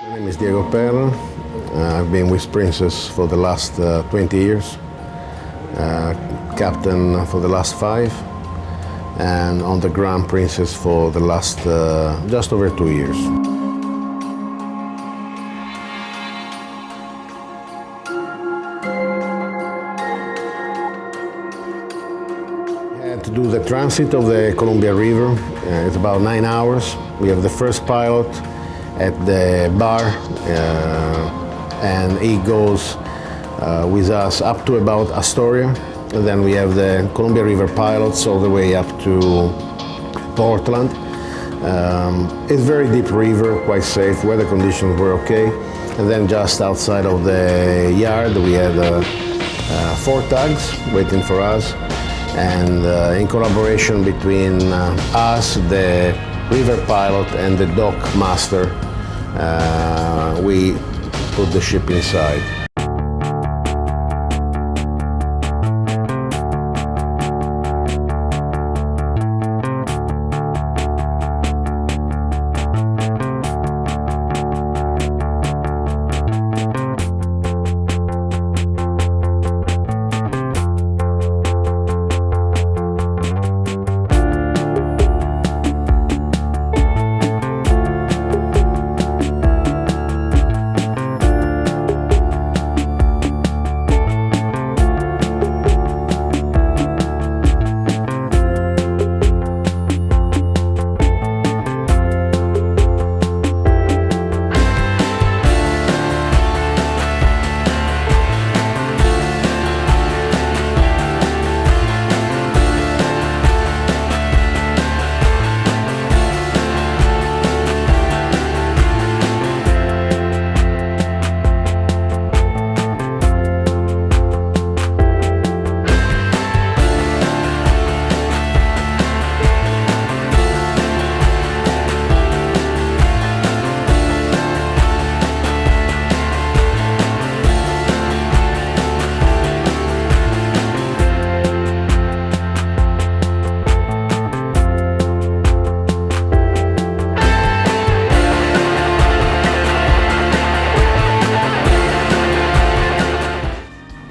My name is Diego Perra. I've been with Princess for the last 20 years, captain for the last 5, and on the Grand Princess for the last just over 2 years. To do the transit of the Columbia River, it's about 9 hours. We have the first pilot at the bar, and he goes with us up to about Astoria. And then we have the Columbia River pilots all the way up to Portland. It's very deep river, quite safe, weather conditions were okay. And then just outside of the yard we had 4 tugs waiting for us. And in collaboration between us, the river pilot and the dock master, we put the ship inside.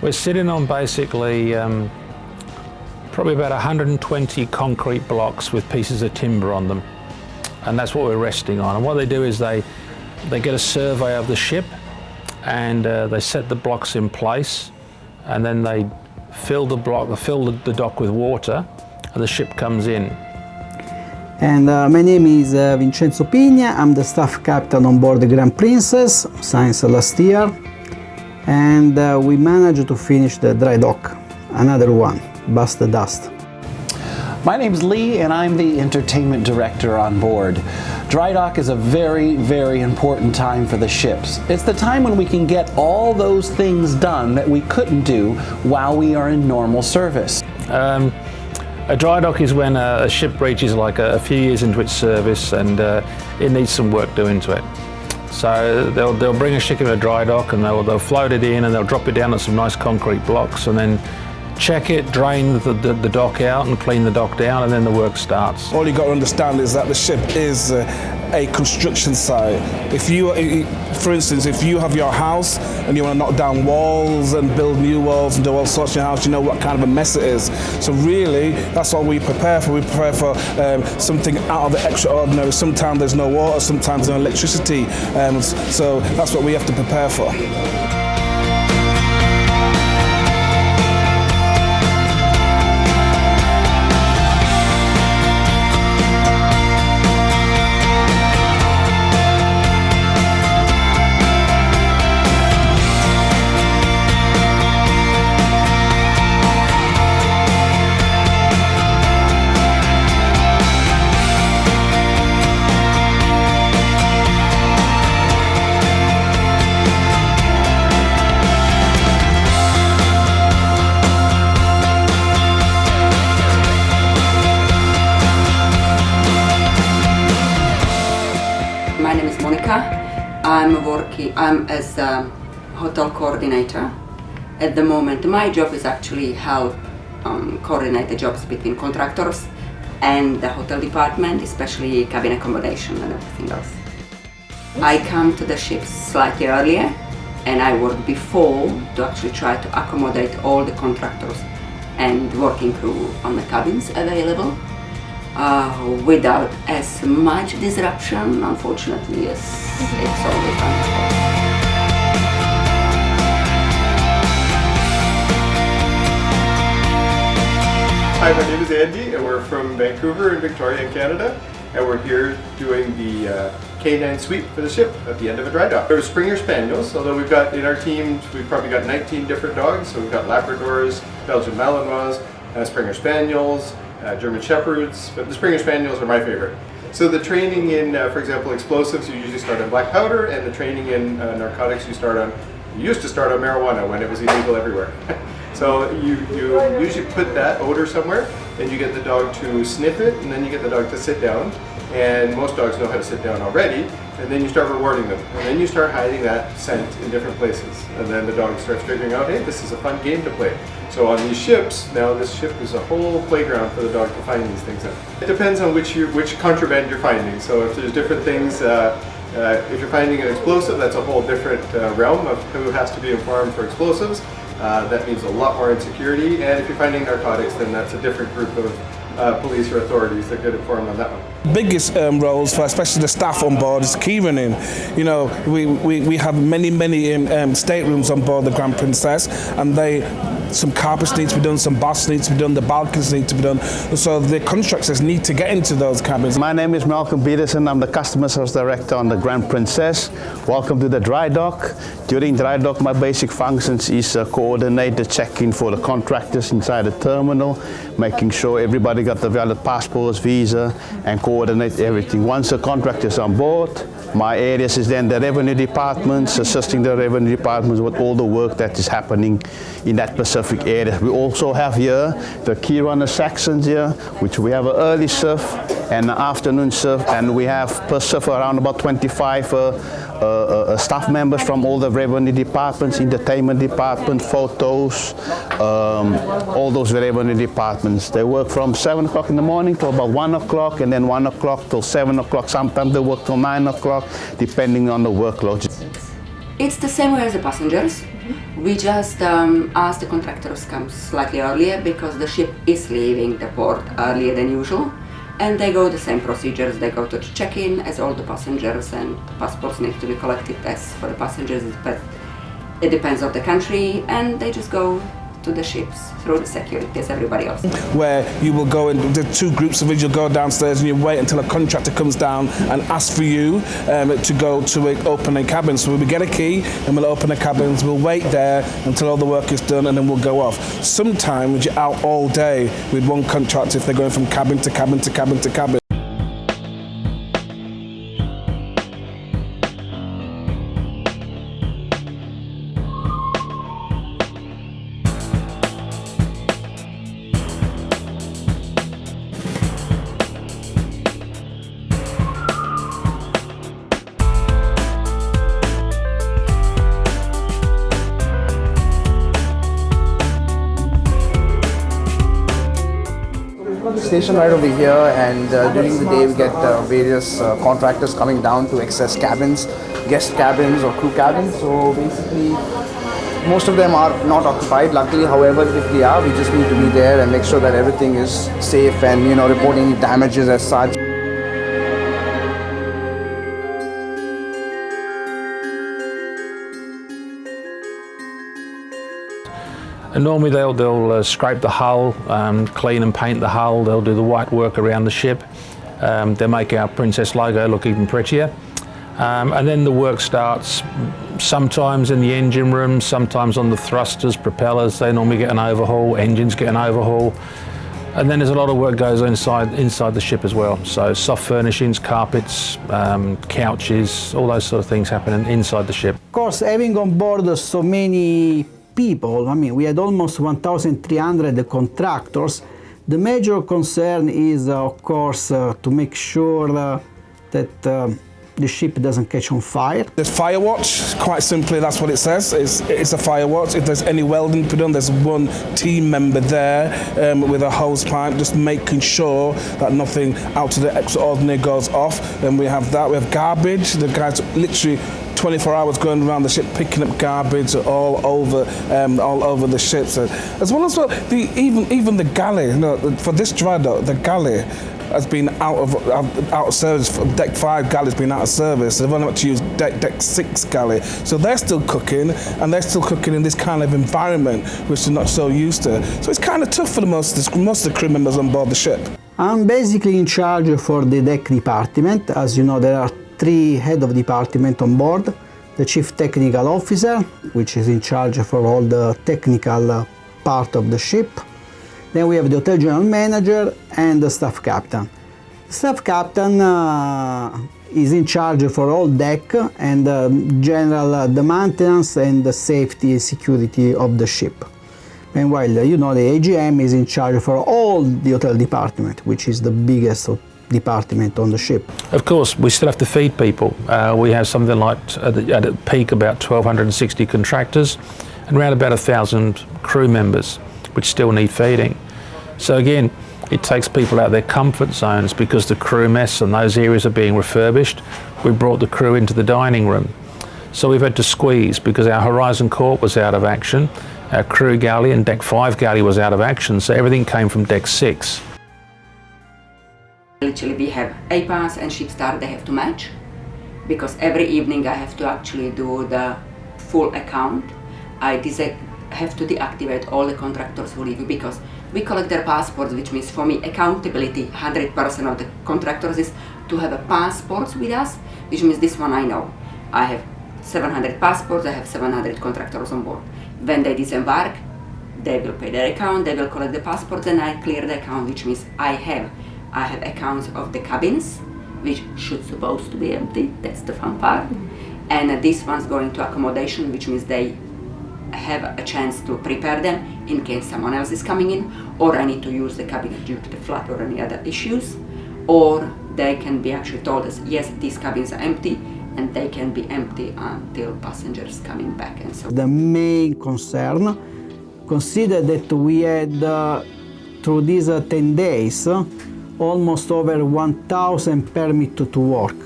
We're sitting on basically probably about 120 concrete blocks with pieces of timber on them, and that's what we're resting on. And what they do is they get a survey of the ship, and they set the blocks in place, and then they fill the dock with water, and the ship comes in. And my name is Vincenzo Pigna. I'm the staff captain on board the Grand Princess since last year. And we managed to finish the Drydock, another one, bust the dust. My name's Lee and I'm the entertainment director on board. Drydock is a very, very important time for the ships. It's the time when we can get all those things done that we couldn't do while we are in normal service. A dry dock is when a ship reaches like a few years into its service and it needs some work doing to it. So they'll bring a ship in a dry dock and they'll float it in and they'll drop it down on some nice concrete blocks and then check it, drain the dock out and clean the dock down, and then the work starts. All you've got to understand is that the ship is a construction site. For instance, if you have your house and you want to knock down walls and build new walls and do all sorts in your house, you know what kind of a mess it is. So really, that's what we prepare for. We prepare for something out of the extraordinary. Sometimes there's no water, sometimes there's no electricity. So that's what we have to prepare for. I'm as a hotel coordinator. At the moment, my job is actually help coordinate the jobs between contractors and the hotel department, especially cabin accommodation and everything else. I come to the ships slightly earlier, and I work before to actually try to accommodate all the contractors and working crew on the cabins available without as much disruption, unfortunately, as it's always done. Hi, my name is Andy, and we're from Vancouver in Victoria, Canada, and we're here doing the canine sweep for the ship at the end of a dry dock. They're Springer Spaniels, although we've got in our team, we've probably got 19 different dogs, so we've got Labradors, Belgian Malinois, Springer Spaniels, German Shepherds, but the Springer Spaniels are my favorite. So the training in, for example, explosives, you usually start on black powder, and the training in narcotics, you used to start on marijuana when it was illegal everywhere. So you usually put that odor somewhere, and you get the dog to sniff it, and then you get the dog to sit down. And most dogs know how to sit down already, and then you start rewarding them. And then you start hiding that scent in different places. And then the dog starts figuring out, hey, this is a fun game to play. So on these ships, now this ship is a whole playground for the dog to find these things in. It depends on which contraband you're finding. So if there's different things, if you're finding an explosive, that's a whole different realm of who has to be informed for explosives. That means a lot more insecurity, and if you're finding narcotics, then that's a different group of police or authorities that get informed on that one. Biggest roles for especially the staff on board is key running. You know, we have many staterooms on board the Grand Princess, and some carpets need to be done, some baths need to be done, the balconies need to be done. So the contractors need to get into those cabins. My name is Malcolm Peterson. I'm the Customer Service Director on the Grand Princess. Welcome to the dry dock. During dry dock, my basic functions is coordinate the check-in for the contractors inside the terminal, making sure everybody got the valid passports, visa, and coordinate everything. Once the contractor is on board, my areas is then the revenue departments, assisting the revenue departments with all the work that is happening in that specific area. We also have here the key runner sections here, which we have an early shift and an afternoon shift, and we have per shift around about 25 staff members from all the revenue departments, entertainment department, photos, all those revenue departments. They work from 7 o'clock in the morning till about 1 o'clock, and then 1 o'clock till 7 o'clock. Sometimes they work till 9 o'clock, depending on the workload. It's the same way as the passengers. We just ask the contractors to come slightly earlier because the ship is leaving the port earlier than usual. And they go the same procedures. They go to the check-in as all the passengers, and passports need to be collected as for the passengers, but it depends on the country, and they just go to the ships through the security as everybody else. Where you will go in, the two groups of us, you'll go downstairs and you wait until a contractor comes down and asks for you to go to open a cabin. So we get a key and we'll open the cabins, we'll wait there until all the work is done, and then we'll go off. Sometimes you're out all day with one contractor if they're going from cabin to cabin to cabin to cabin. Station right over here, and during the day we get various contractors coming down to access cabins, guest cabins or crew cabins. So basically most of them are not occupied, luckily. However, if they are, we just need to be there and make sure that everything is safe and, you know, report any damages as such. And normally they'll scrape the hull, clean and paint the hull. They'll do the white work around the ship. They'll make our Princess logo look even prettier. And then the work starts sometimes in the engine room, sometimes on the thrusters, propellers. They normally get an overhaul, engines get an overhaul. And then there's a lot of work goes inside the ship as well. So soft furnishings, carpets, couches, all those sort of things happen inside the ship. Of course, having on board so many people, I mean, we had almost 1,300 contractors. The major concern is, of course, to make sure that the ship doesn't catch on fire. There's fire watch, quite simply that's what it says. It's a fire watch. If there's any welding to be done, there's one team member there with a hose pipe just making sure that nothing out of the extraordinary goes off. Then we have that, we have garbage. The guys literally 24 hours going around the ship picking up garbage all over the ship. So, as well, even the galley, you know, for this Drydock, the galley has been out of service. Deck 5 galley's been out of service. They've only got to use deck 6 galley. So they're still cooking, and they're still cooking in this kind of environment which they're not so used to. So it's kind of tough for most of the crew members on board the ship. I'm basically in charge for the deck department. As you know, there are 3 head of department on board. The chief technical officer, which is in charge for all the technical part of the ship. Then we have the hotel general manager and the staff captain. The staff captain is in charge for all deck and the maintenance and the safety and security of the ship. Meanwhile, you know, the AGM is in charge for all the hotel department, which is the biggest department on the ship. Of course, we still have to feed people. We have something like, at its peak, about 1,260 contractors and around about 1,000 crew members, which still need feeding. So again, it takes people out of their comfort zones because the crew mess and those areas are being refurbished. We brought the crew into the dining room. So we've had to squeeze because our Horizon Court was out of action, our crew galley and deck 5 galley was out of action, so everything came from deck 6. Literally we have A-pass and ship start, they have to match, because every evening I have to actually do the full account. I have to deactivate all the contractors who leave because we collect their passports, which means for me accountability, 100% of the contractors is to have a passports with us, which means this one I know. I have 700 passports, I have 700 contractors on board. When they disembark, they will pay their account, they will collect the passports, and I clear the account, which means I have accounts of the cabins, which should supposed to be empty, that's the fun part. And this one's going to accommodation, which means they have a chance to prepare them in case someone else is coming in, or I need to use the cabin due to the flood or any other issues, or they can be actually told us, yes, these cabins are empty, and they can be empty until passengers coming back and so on. The main concern, consider that we had through these 10 days almost over 1,000 permits to work.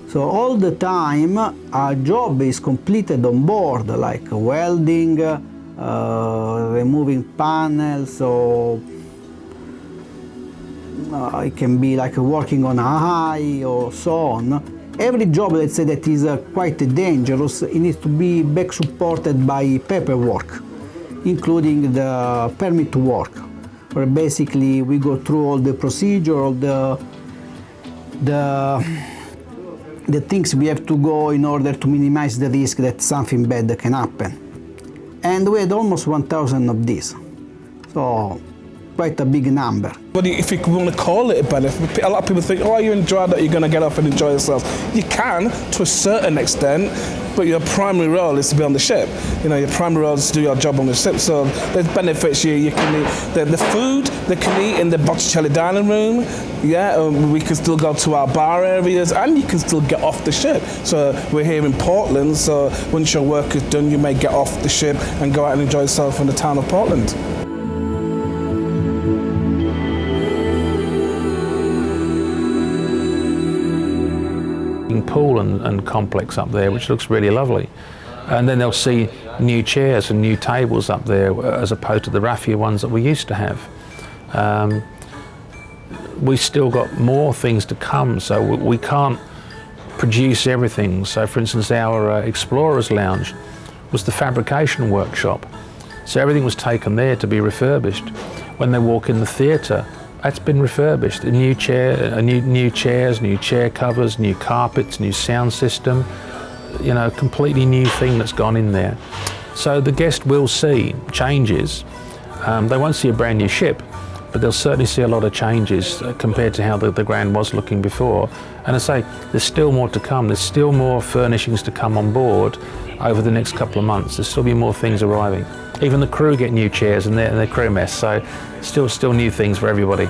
So all the time a job is completed on board, like welding, removing panels, or it can be like working on a eye or so on. Every job, let's say, that is quite dangerous, it needs to be back supported by paperwork, including the permit to work, where basically we go through all the procedure, all the things we have to go in order to minimize the risk that something bad can happen. And we had almost 1,000 of these, so quite a big number. But if you want to call it a benefit, a lot of people think, oh, you enjoy that, you're going to get off and enjoy yourself. You can, to a certain extent, but your primary role is to be on the ship. You know, your primary role is to do your job on the ship. So there's benefits you can eat. The food they can eat in the Botticelli dining room, yeah, we can still go to our bar areas, and you can still get off the ship. So we're here in Portland, so once your work is done, you may get off the ship and go out and enjoy yourself in the town of Portland. Pool and complex up there, which looks really lovely, and then they'll see new chairs and new tables up there as opposed to the raffia ones that we used to have. We've still got more things to come, so we can't produce everything. So for instance, our Explorers Lounge was the fabrication workshop, so everything was taken there to be refurbished. When they walk in the theatre, that's been refurbished. New chairs, new chair covers, new carpets, new sound system. You know, completely new thing that's gone in there. So the guest will see changes. They won't see a brand new ship, but they'll certainly see a lot of changes compared to how the Grand was looking before. And I say, there's still more to come. There's still more furnishings to come on board over the next couple of months. There's still be more things arriving. Even the crew get new chairs and their crew mess, so still new things for everybody.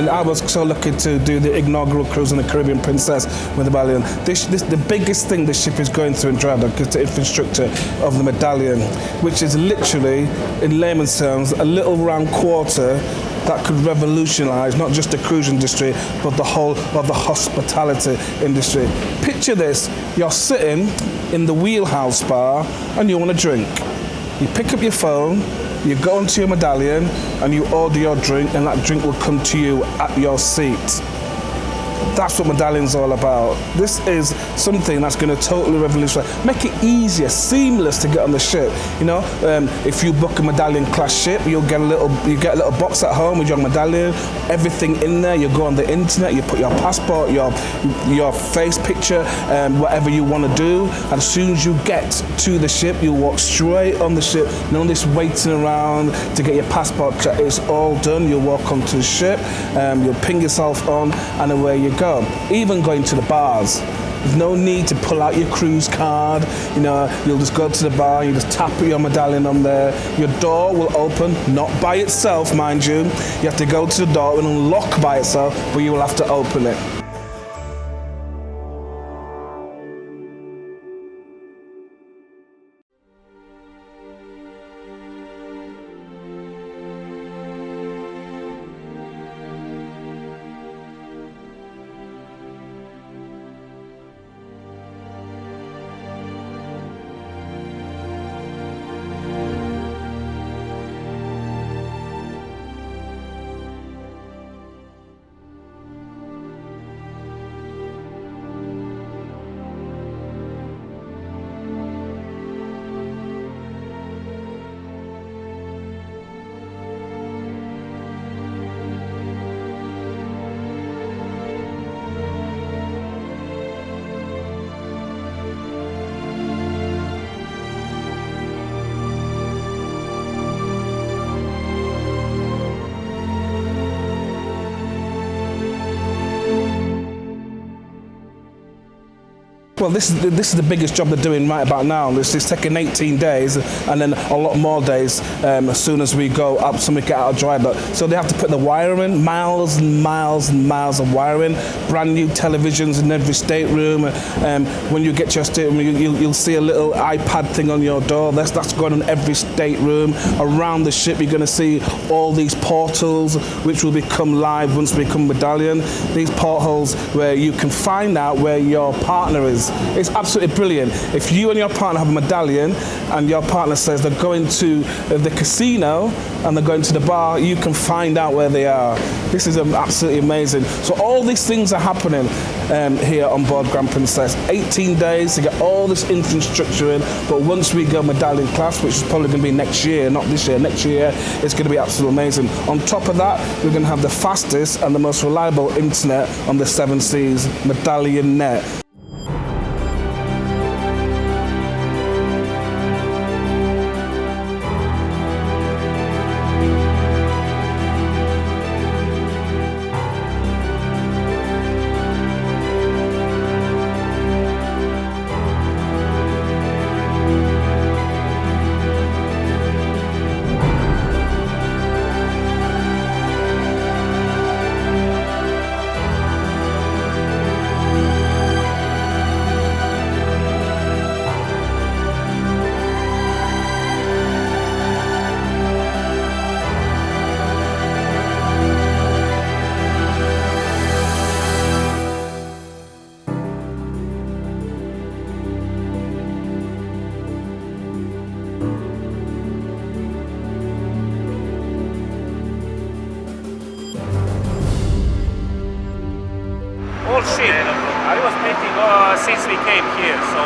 mean, I was so lucky to do the inaugural cruise on the Caribbean Princess with the Medallion. The biggest thing the ship is going through in Drydock is the infrastructure of the Medallion, which is literally, in layman's terms, a little round quarter that could revolutionise not just the cruise industry, but the whole of the hospitality industry. Picture this, you're sitting in the wheelhouse bar and you want a drink. You pick up your phone, you go onto your Medallion and you order your drink, and that drink will come to you at your seat. That's what Medallion's all about. This is something that's going to totally revolutionize, make it easier, seamless to get on the ship. You know, if you book a Medallion class ship, you get a little box at home with your Medallion, everything in there. You go on the internet, you put your passport, your face picture, whatever you want to do. And as soon as you get to the ship, you walk straight on the ship. None of this waiting around to get your passport checked. It's all done. You walk onto the ship, you'll ping yourself on, and away you go. Even going to the bars, there's no need to pull out your cruise card. You know, you'll just go to the bar, you just tap your Medallion on there. Your door will open, not by itself, mind you. You have to go to the door and unlock by itself, but you will have to open it. Well, this is the biggest job they're doing right about now. This is taking 18 days and then a lot more days as soon as we go up, so we get out of Drydock. So they have to put the wire in, miles and miles and miles of wiring, brand new televisions in every stateroom. When you get to your stateroom, you'll see a little iPad thing on your door. That's going on every stateroom. Around the ship, you're going to see all these portals, which will become live once we become Medallion. These portholes where you can find out where your partner is. It's absolutely brilliant. If you and your partner have a Medallion and your partner says they're going to the casino and they're going to the bar, you can find out where they are. This is absolutely amazing. So all these things are happening here on board Grand Princess. 18 days to get all this infrastructure in, but once we go Medallion class, which is probably going to be next year, not this year, next year, it's going to be absolutely amazing. On top of that, we're going to have the fastest and the most reliable internet on the 7 seas, Medallion Net. Ship. I was painting since we came here, so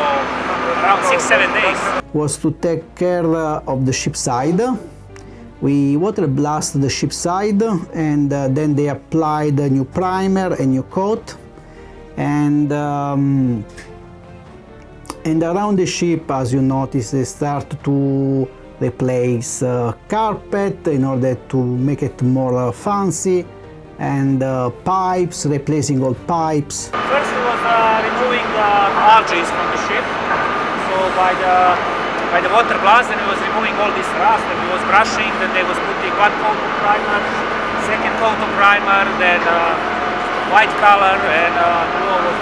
around 6-7 days. Was to take care of the ship side. We water blast the ship side, and then they applied a new primer, a new coat, and around the ship, as you notice, they start to replace carpet in order to make it more fancy, and pipes, replacing old pipes. First it was removing the algae from the ship. So by the water blast, and it was removing all this rust, and it was brushing, then they was putting one coat of primer, second coat of primer, then white color and blue over.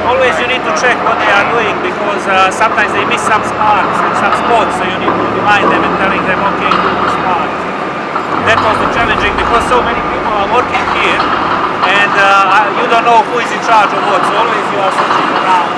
Always you need to check what they are doing, because sometimes they miss some sparks and some spots, so you need to remind them and telling them, okay, do this part. That was the challenging, because so many people are working here and you don't know who is in charge of what, so always you are searching around.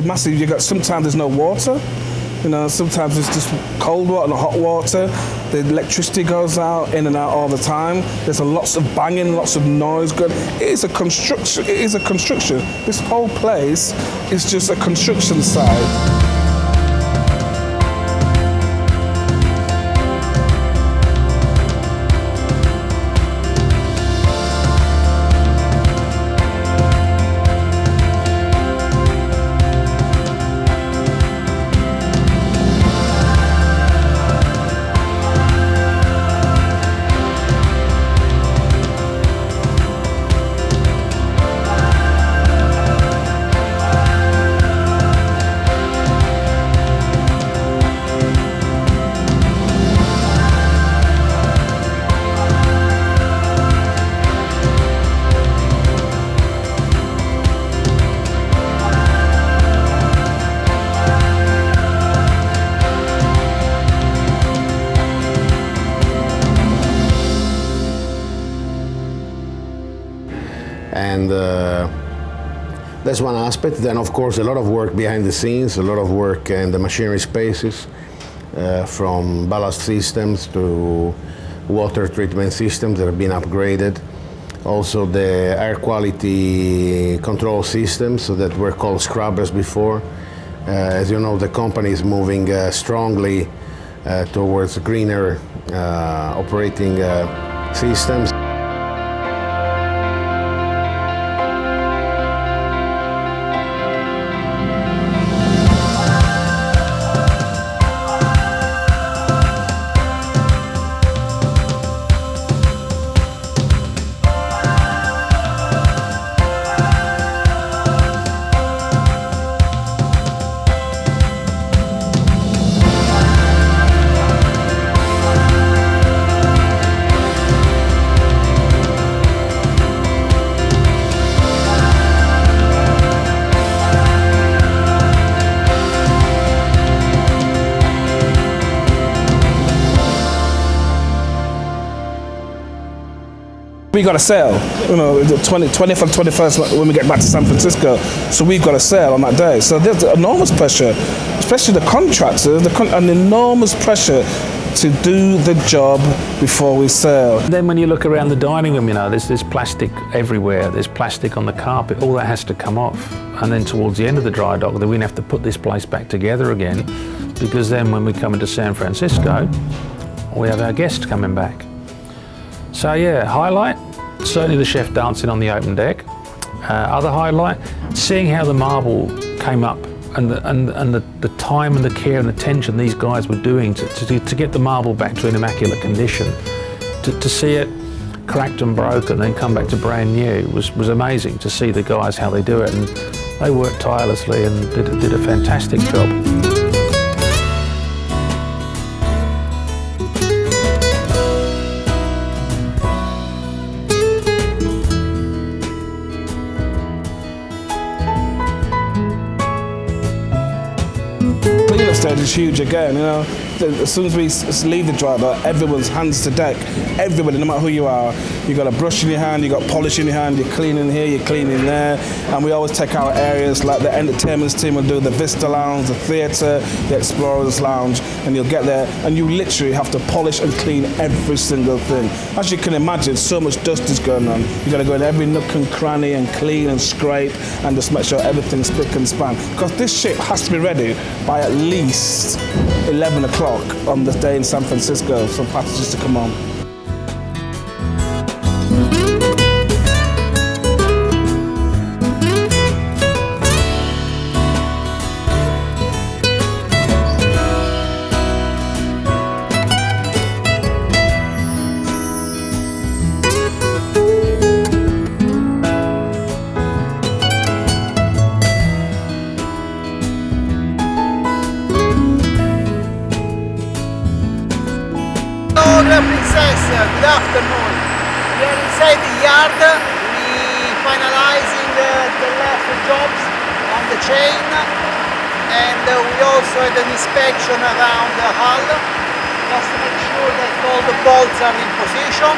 Massive. You got, sometimes there's no water. You know, sometimes it's just cold water and hot water. The electricity goes out, in and out all the time. There's lots of banging, lots of noise going. It is a construction. This whole place is just a construction site. And that's one aspect. Then, of course, a lot of work behind the scenes, a lot of work in the machinery spaces, from ballast systems to water treatment systems that have been upgraded. Also the air quality control systems, so that were called scrubbers before. As you know, the company is moving strongly towards greener operating systems. We got a sale, you know, the 20th and 21st when we get back to San Francisco. So we've got a sale on that day. So there's enormous pressure, especially the contractors, an enormous pressure to do the job before we sail. Then when you look around the dining room, you know, there's plastic everywhere. There's plastic on the carpet. All that has to come off. And then towards the end of the dry dock, then we have to put this place back together again, because then when we come into San Francisco, we have our guests coming back. So yeah, highlight, certainly the chef dancing on the open deck. Other highlight, seeing how the marble came up and the time and the care and attention these guys were doing to get the marble back to an immaculate condition. To see it cracked and broken and then come back to brand new was amazing to see the guys how they do it, and they worked tirelessly and did a fantastic job. Cleanup stage is huge again, you know. As soon as we leave the dry dock, everyone's hands to deck. Everybody, no matter who you are, you got a brush in your hand, you got polish in your hand, you're cleaning here, you're cleaning there. And we always take out areas like the entertainment team will do the Vista Lounge, the theatre, the Explorers Lounge, and you'll get there and you literally have to polish and clean every single thing. As you can imagine, so much dust is going on. You got to go in every nook and cranny and clean and scrape and just make sure everything's spick and span. Because this ship has to be ready by at least 11 o'clock on the day in San Francisco for passengers to come on. Princess, good afternoon. We are inside the yard. We finalizing the last jobs on the chain, and we also had an inspection around the hull just to make sure that all the bolts are in position.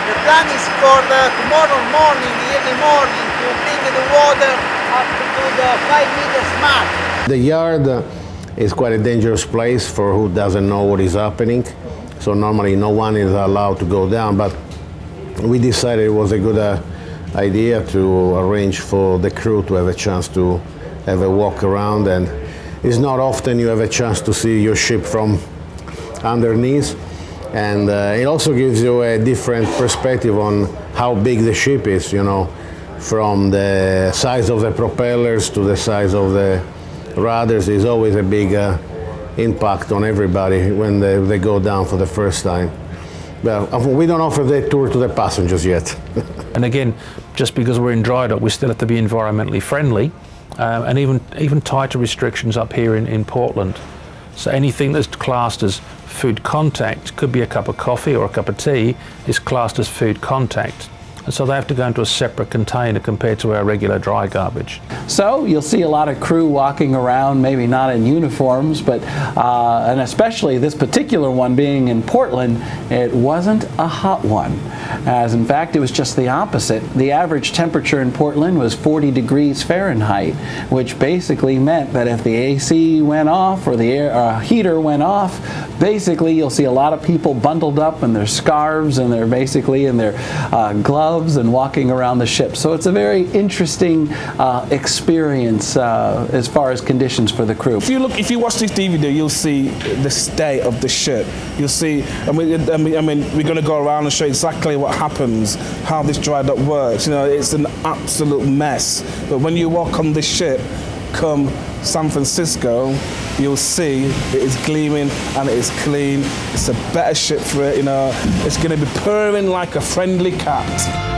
The plan is for tomorrow morning, early morning, to bring the water up to the 5 meters mark. The yard is quite a dangerous place for who doesn't know what is happening. So normally no one is allowed to go down, but we decided it was a good idea to arrange for the crew to have a chance to have a walk around, and it's not often you have a chance to see your ship from underneath, and it also gives you a different perspective on how big the ship is, you know, from the size of the propellers to the size of the rudders. Is always a big impact on everybody when they go down for the first time. Well, we don't offer the tour to the passengers yet. And again, just because we're in dry dock, we still have to be environmentally friendly, and even tighter restrictions up here in Portland. So anything that's classed as food contact, could be a cup of coffee or a cup of tea, is classed as food contact. And so they have to go into a separate container compared to our regular dry garbage. So you'll see a lot of crew walking around, maybe not in uniforms, but and especially this particular one being in Portland, it wasn't a hot one. As in fact, it was just the opposite. The average temperature in Portland was 40 degrees Fahrenheit, which basically meant that if the AC went off or the heater went off, basically you'll see a lot of people bundled up in their scarves and they're basically in their gloves and walking around the ship. So it's a very interesting experience as far as conditions for the crew. If you watch this DVD, you'll see the state of the ship. You'll see, I mean, we're going to go around and show exactly what happens, how this dry dock works. You know, it's an absolute mess. But when you walk on this ship, come San Francisco, you'll see it is gleaming and it is clean. It's a better ship for it, you know. It's going to be purring like a friendly cat.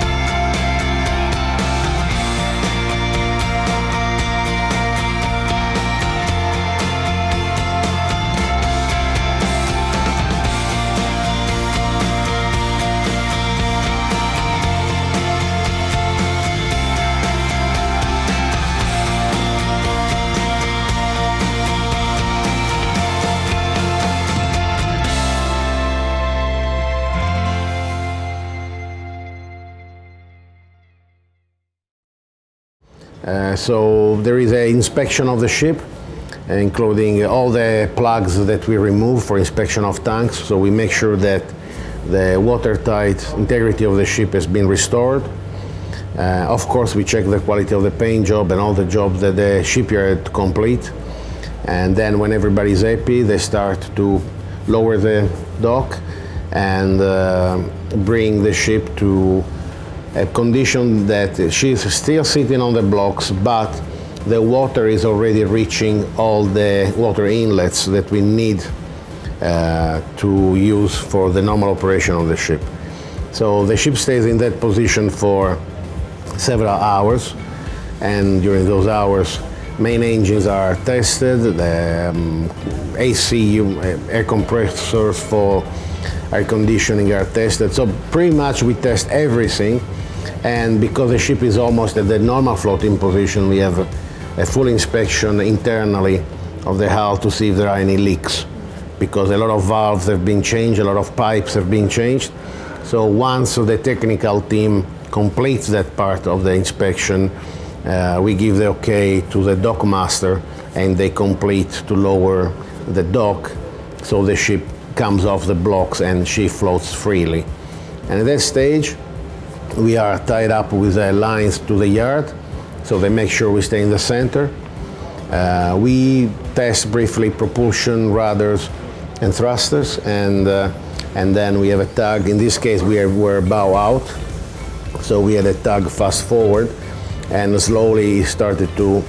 So there is an inspection of the ship, including all the plugs that we remove for inspection of tanks. So we make sure that the watertight integrity of the ship has been restored. Of course, we check the quality of the paint job and all the jobs that the shipyard complete. And then when everybody's happy, they start to lower the dock and bring the ship to a condition that she's still sitting on the blocks, but the water is already reaching all the water inlets that we need to use for the normal operation of the ship. So the ship stays in that position for several hours, and during those hours main engines are tested, the AC air compressors for air conditioning are tested. So pretty much we test everything, and because the ship is almost at the normal floating position, we have a full inspection internally of the hull to see if there are any leaks, because a lot of valves have been changed, a lot of pipes have been changed. So once the technical team completes that part of the inspection, we give the okay to the dock master, and they complete to lower the dock so the ship comes off the blocks and she floats freely. And at that stage, we are tied up with the lines to the yard, so they make sure we stay in the center. We test briefly propulsion, rudders, and thrusters, and then we have a tug. In this case, we're bow out, so we had a tug fast forward, and slowly started to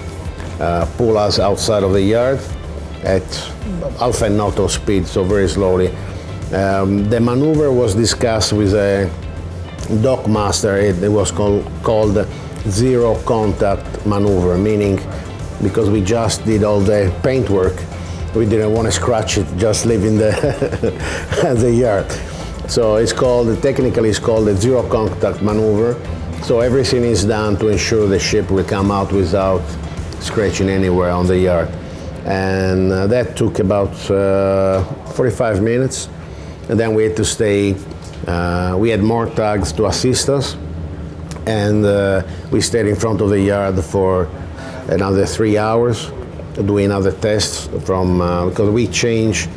pull us outside of the yard at half a knot of speed, so very slowly. The maneuver was discussed with a dock master. It was called zero contact maneuver, meaning because we just did all the paint work, we didn't want to scratch it, just leaving the yard. So technically it's called a zero contact maneuver. So everything is done to ensure the ship will come out without scratching anywhere on the yard. And that took about 45 minutes. And then we had to stay, we had more tugs to assist us. And we stayed in front of the yard for another 3 hours, doing other tests because we changed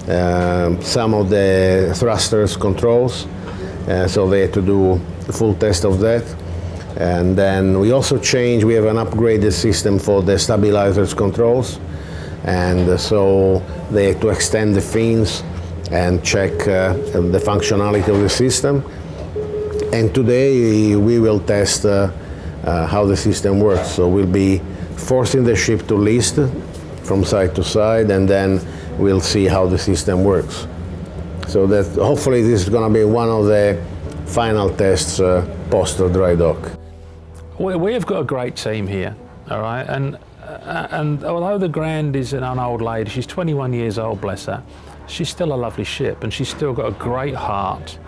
some of the thrusters controls. So they had to do a full test of that. And then we also we have an upgraded system for the stabilizers controls. And so they had to extend the fins and check the functionality of the system. And today we will test how the system works. So we'll be forcing the ship to list from side to side, and then we'll see how the system works. So that hopefully this is going to be one of the final tests post dry dock. We have got a great team here, all right, and although the Grand is an old lady, she's 21 years old, bless her, she's still a lovely ship, and she's still got a great heart,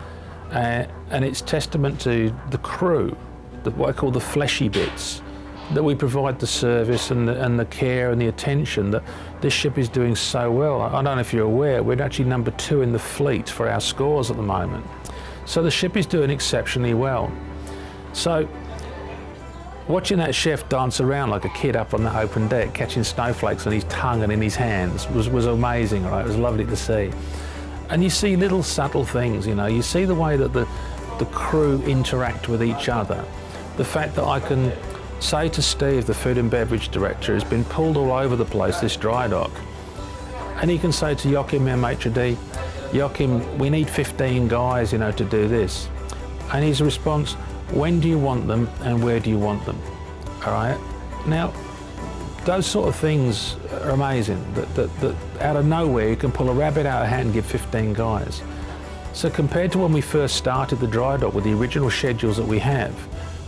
and it's testament to the crew, what I call the fleshy bits, that we provide the service and the care and the attention that this ship is doing so well. I don't know if you're aware, we're actually number 2 in the fleet for our scores at the moment. So the ship is doing exceptionally well. So watching that chef dance around like a kid up on the open deck, catching snowflakes on his tongue and in his hands was amazing, right? It was lovely to see. And you see little subtle things, you know, you see the way that the crew interact with each other. The fact that I can say to Steve, the food and beverage director, has been pulled all over the place, this dry dock. And he can say to Joachim, our maitre d', Joachim, we need 15 guys, you know, to do this. And his response, when do you want them and where do you want them? All right. Now, those sort of things are amazing, that out of nowhere you can pull a rabbit out of a hat and give 15 guys. So compared to when we first started the dry dock with the original schedules that we have,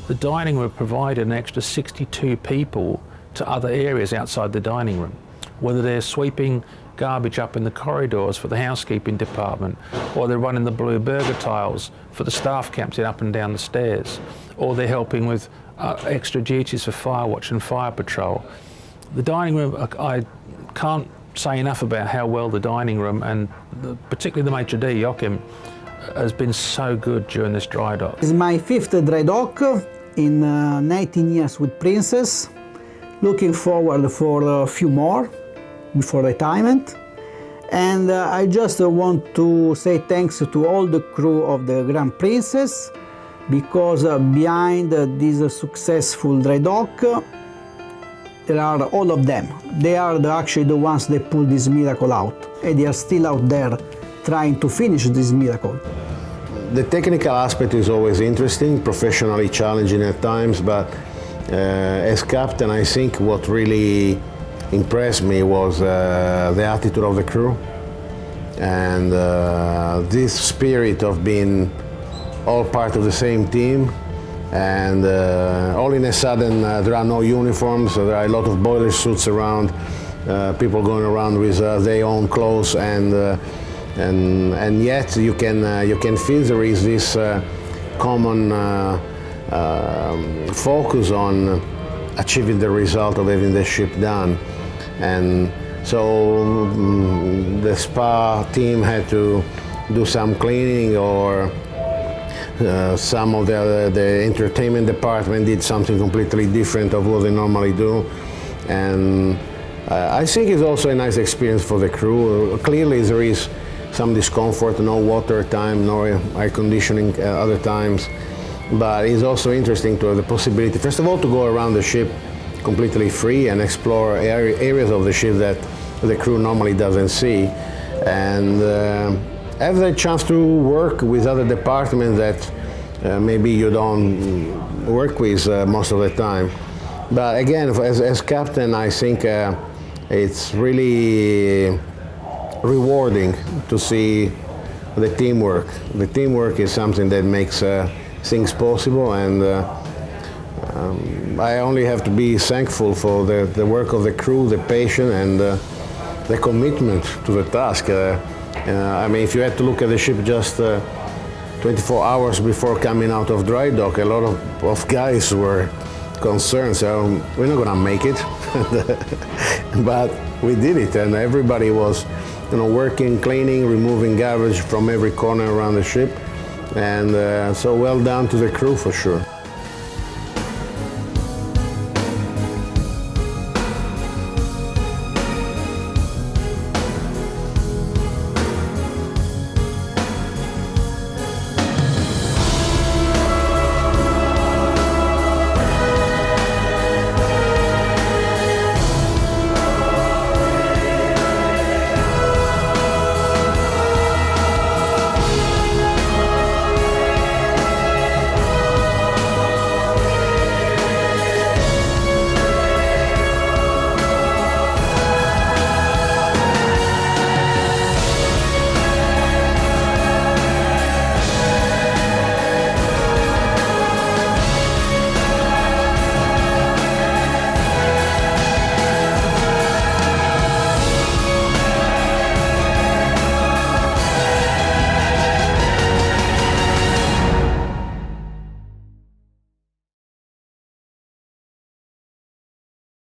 the dining room provided an extra 62 people to other areas outside the dining room, whether they're sweeping garbage up in the corridors for the housekeeping department, or they're running the blue burger tiles for the staff captain up and down the stairs, or they're helping with extra duties for fire watch and fire patrol. The dining room, I can't say enough about how well the dining room, and particularly the maitre d', Joachim, has been so good during this dry dock. It's my 5th dry dock in 19 years with Princess. Looking forward for a few more. before retirement. And I just want to say thanks to all the crew of the Grand Princess, because behind this successful dry dock, there are all of them. They are actually the ones that pulled this miracle out, and they are still out there trying to finish this miracle. The technical aspect is always interesting, professionally challenging at times, but as captain, I think what really impressed me was the attitude of the crew, and this spirit of being all part of the same team. And all in a sudden, there are no uniforms, so there are a lot of boiler suits around, people going around with their own clothes, and yet you can feel there is this common focus on achieving the result of having the ship done. And so the spa team had to do some cleaning, or some of the entertainment department did something completely different of what they normally do. And I think it's also a nice experience for the crew. Clearly there is some discomfort, no water time, no air conditioning other times, but it's also interesting to have the possibility, first of all, to go around the ship completely free and explore areas of the ship that the crew normally doesn't see, and have the chance to work with other departments that maybe you don't work with most of the time. But again, as captain, I think it's really rewarding to see the teamwork. The teamwork is something that makes things possible, and I only have to be thankful for the work of the crew, the patience, and the commitment to the task. I mean, if you had to look at the ship just 24 hours before coming out of dry dock, a lot of guys were concerned, so we're not gonna make it. But we did it, and everybody was, working, cleaning, removing garbage from every corner around the ship, and so well done to the crew for sure.